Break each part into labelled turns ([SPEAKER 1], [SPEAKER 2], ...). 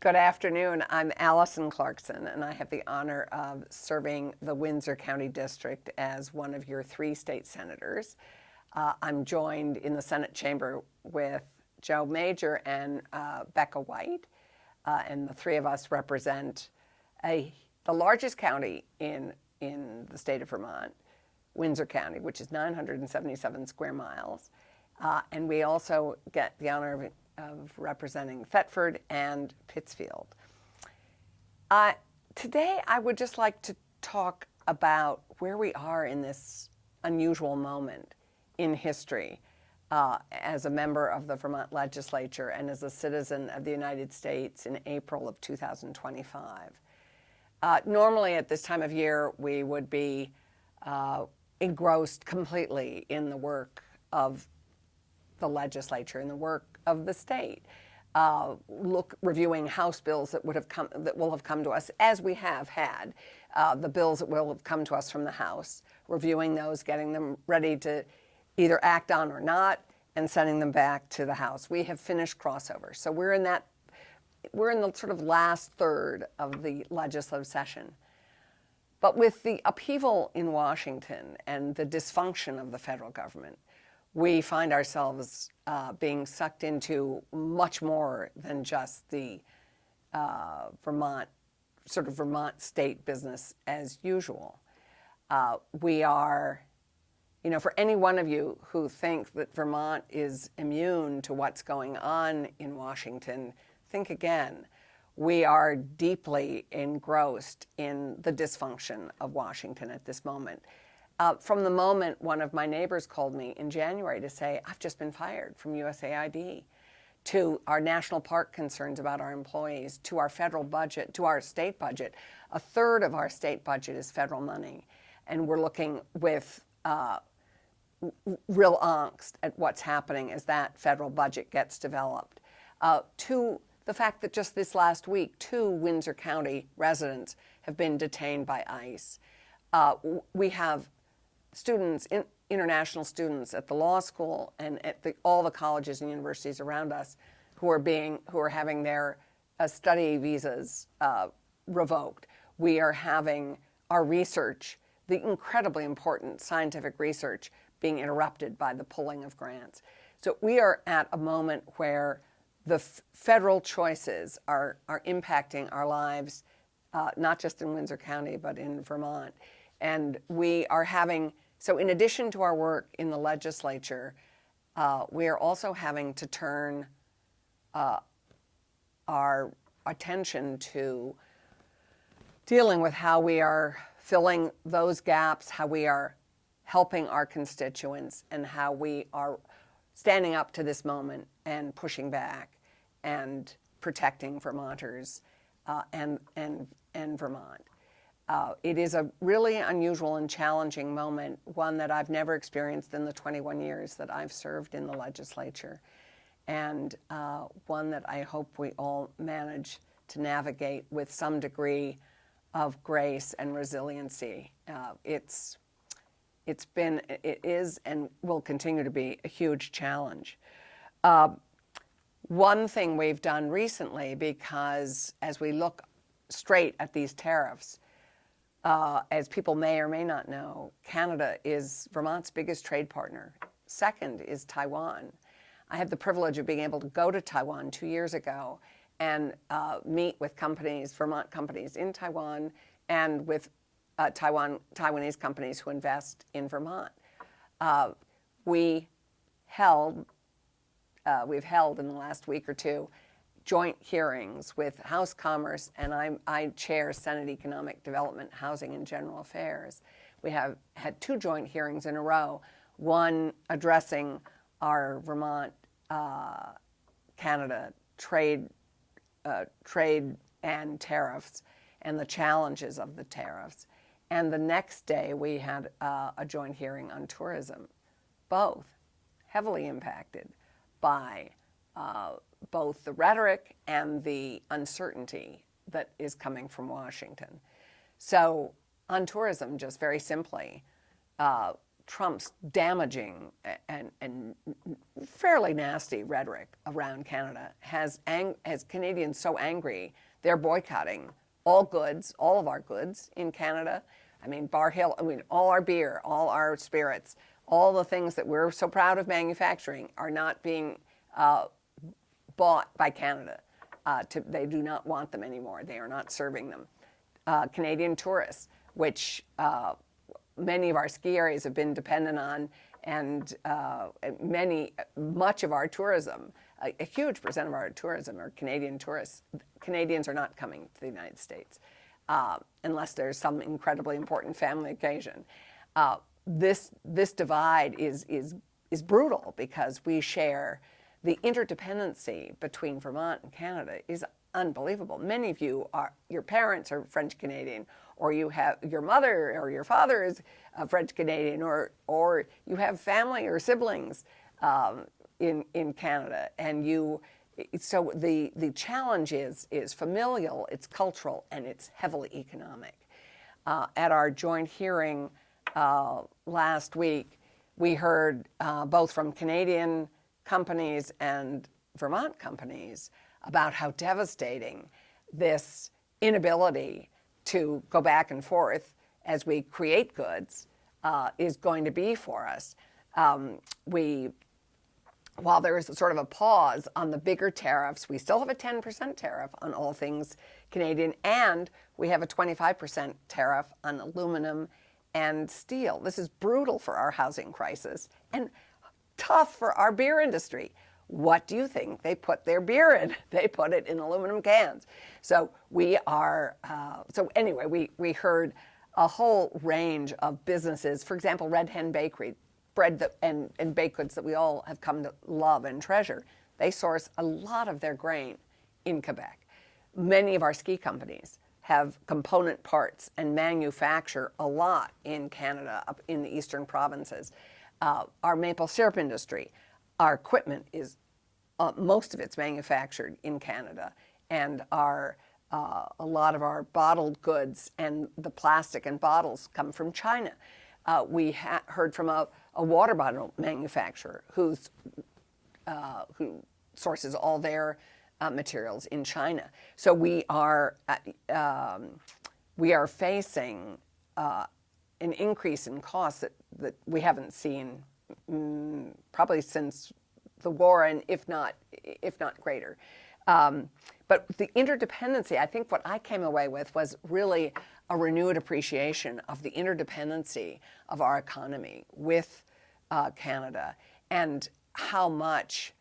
[SPEAKER 1] Good afternoon. I'm Alison Clarkson, and I have the honor of serving the Windsor County District as one of your 3 state senators. I'm joined in the Senate chamber with Joe Major and Becca White, and the 3 of us represent the largest county in the state of Vermont, Windsor County, which is 977 square miles. And we also get the honor of representing Thetford and Pittsfield. Today, I would just like to talk about where we are in this unusual moment in history as a member of the Vermont legislature and as a citizen of the United States in April of 2025. Normally at this time of year, we would be engrossed completely in the work of the legislature, in the work of the state, reviewing House bills that will have come to us, as we have had, the bills that will have come to us from the House, reviewing those, getting them ready to either act on or not, and sending them back to the House. We have finished crossover, so we're in the sort of last third of the legislative session. But with the upheaval in Washington and the dysfunction of the federal government, we find ourselves being sucked into much more than just the Vermont state business as usual. We are, for any one of you who think that Vermont is immune to what's going on in Washington, think again. We are deeply engrossed in the dysfunction of Washington at this moment. From the moment one of my neighbors called me in January to say, I've just been fired from USAID, to our national park concerns about our employees, to our federal budget, to our state budget. A third of our state budget is federal money, and we're looking with real angst at what's happening as that federal budget gets developed. To the fact that just this last week, 2 Windsor County residents have been detained by ICE. We have students, international students at the law school and at all the colleges and universities around us who are having their study visas revoked. We are having our research, the incredibly important scientific research, being interrupted by the pulling of grants. So we are at a moment where the federal choices are impacting our lives, not just in Windsor County, but in Vermont. And we are so in addition to our work in the legislature, we are also having to turn our attention to dealing with how we are filling those gaps, how we are helping our constituents, and how we are standing up to this moment and pushing back and protecting Vermonters and Vermont. It is a really unusual and challenging moment, one that I've never experienced in the 21 years that I've served in the legislature, and one that I hope we all manage to navigate with some degree of grace and resiliency. It is and will continue to be a huge challenge. One thing we've done recently, because as we look straight at these tariffs, as people may or may not know, Canada is Vermont's biggest trade partner. Second is Taiwan. I had the privilege of being able to go to Taiwan 2 years ago and meet with Vermont companies in Taiwan, and with Taiwanese companies who invest in Vermont. We've held in the last week or 2 joint hearings with House Commerce, and I chair Senate Economic Development, Housing, and General Affairs. We have had 2 joint hearings in a row, one addressing our Vermont-Canada trade and tariffs and the challenges of the tariffs. And the next day we had a joint hearing on tourism, both heavily impacted by both the rhetoric and the uncertainty that is coming from Washington. So on tourism, just very simply, Trump's damaging and fairly nasty rhetoric around Canada has Canadians so angry they're boycotting all goods, all of our goods in Canada. I mean, Bar Hill, I mean, all our beer, all our spirits, all the things that we're so proud of manufacturing are not being bought by Canada. They do not want them anymore. They are not serving them. Canadian tourists, which many of our ski areas have been dependent on, and much of our tourism, a huge percent of our tourism are Canadian tourists. Canadians are not coming to the United States unless there's some incredibly important family occasion. This divide is brutal because we share the interdependency between Vermont and Canada is unbelievable. Many of you your parents are French Canadian, or you have your mother or your father is French Canadian, or you have family or siblings in Canada, and so the challenge is familial, it's cultural, and it's heavily economic. At our joint hearing last week, we heard both from Canadian companies and Vermont companies about how devastating this inability to go back and forth as we create goods is going to be for us. While there is sort of a pause on the bigger tariffs, we still have a 10% tariff on all things Canadian, and we have a 25% tariff on aluminum and steel. This is brutal for our housing crisis and tough for our beer industry. What do you think they put their beer in? They put it in aluminum cans. So we heard a whole range of businesses. For example, Red Hen Bakery, bread and baked goods that we all have come to love and treasure. They source a lot of their grain in Quebec. Many of our ski companies have component parts and manufacture a lot in Canada, up in the eastern provinces. Our maple syrup industry, our equipment is, most of it's manufactured in Canada, and a lot of our bottled goods and the plastic and bottles come from China. We heard from a water bottle manufacturer who sources all their materials in China. So we are facing an increase in costs that we haven't seen probably since the war, and if not greater. But the interdependency, I think what I came away with was really a renewed appreciation of the interdependency of our economy with Canada, and how much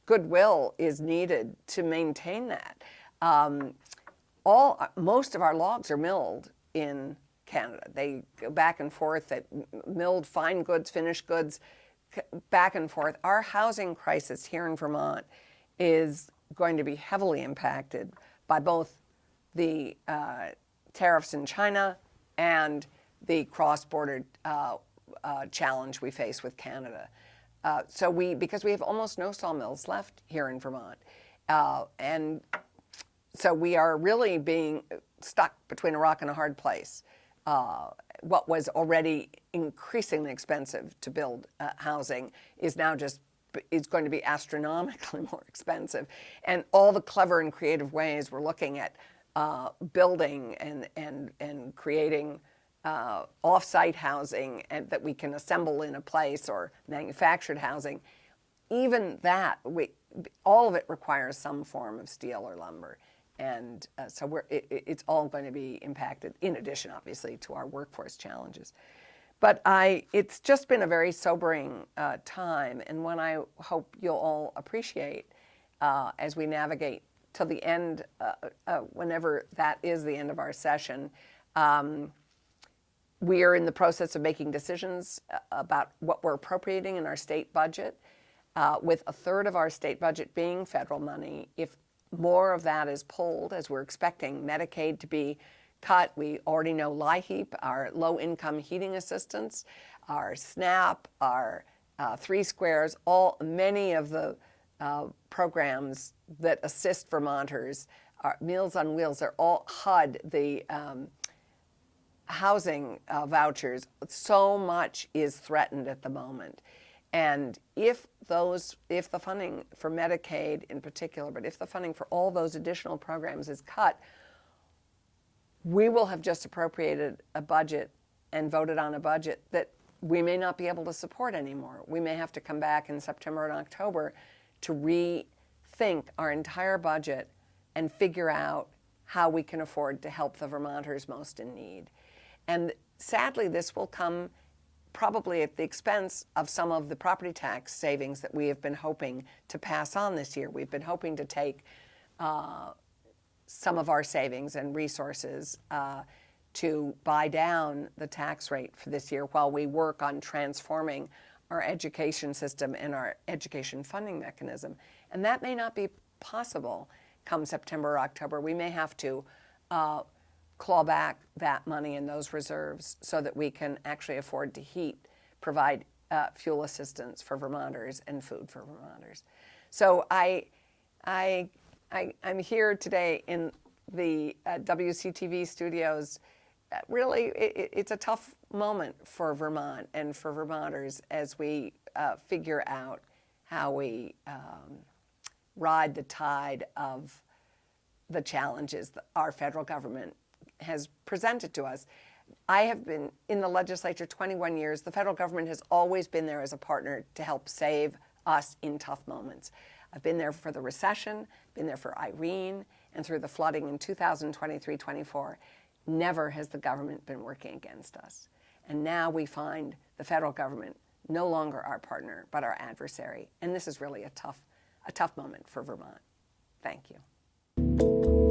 [SPEAKER 1] goodwill is needed to maintain that. Most of our logs are milled in Canada. They go back and forth. They milled fine goods, finished goods, back and forth. Our housing crisis here in Vermont is going to be heavily impacted by both the tariffs in China and the cross-border challenge we face with Canada. Because we have almost no sawmills left here in Vermont, and so we are really being stuck between a rock and a hard place. What was already increasingly expensive to build housing is now is going to be astronomically more expensive. And all the clever and creative ways we're looking at building and creating off-site housing and that we can assemble in a place, or manufactured housing, even that, all of it requires some form of steel or lumber. And so it's all going to be impacted, in addition, obviously, to our workforce challenges. But it's just been a very sobering time, and one I hope you'll all appreciate as we navigate till the end, whenever that is the end of our session. We are in the process of making decisions about what we're appropriating in our state budget, with a third of our state budget being federal money. If more of that is pulled, as we're expecting Medicaid to be cut, we already know LIHEAP, our low-income heating assistance, our SNAP, our Three Squares, many of the programs that assist Vermonters, our Meals on Wheels, they're all HUD, the housing vouchers. So much is threatened at the moment. And if the funding for Medicaid in particular, but if the funding for all those additional programs is cut, we will have just appropriated a budget and voted on a budget that we may not be able to support anymore. We may have to come back in September and October to rethink our entire budget and figure out how we can afford to help the Vermonters most in need. And sadly, this will come probably at the expense of some of the property tax savings that we have been hoping to pass on this year. We've been hoping to take some of our savings and resources to buy down the tax rate for this year while we work on transforming our education system and our education funding mechanism. And that may not be possible come September or October. We may have to claw back that money in those reserves so that we can actually afford to provide fuel assistance for Vermonters and food for Vermonters. So I'm here today in the WCTV studios. Really, it's a tough moment for Vermont and for Vermonters as we figure out how we ride the tide of the challenges that our federal government has presented to us. I have been in the legislature 21 years. The federal government has always been there as a partner to help save us in tough moments. I've been there for the recession, been there for Irene, and through the flooding in 2023-24. Never has the government been working against us. And now we find the federal government no longer our partner, but our adversary. And this is really a tough moment for Vermont. Thank you.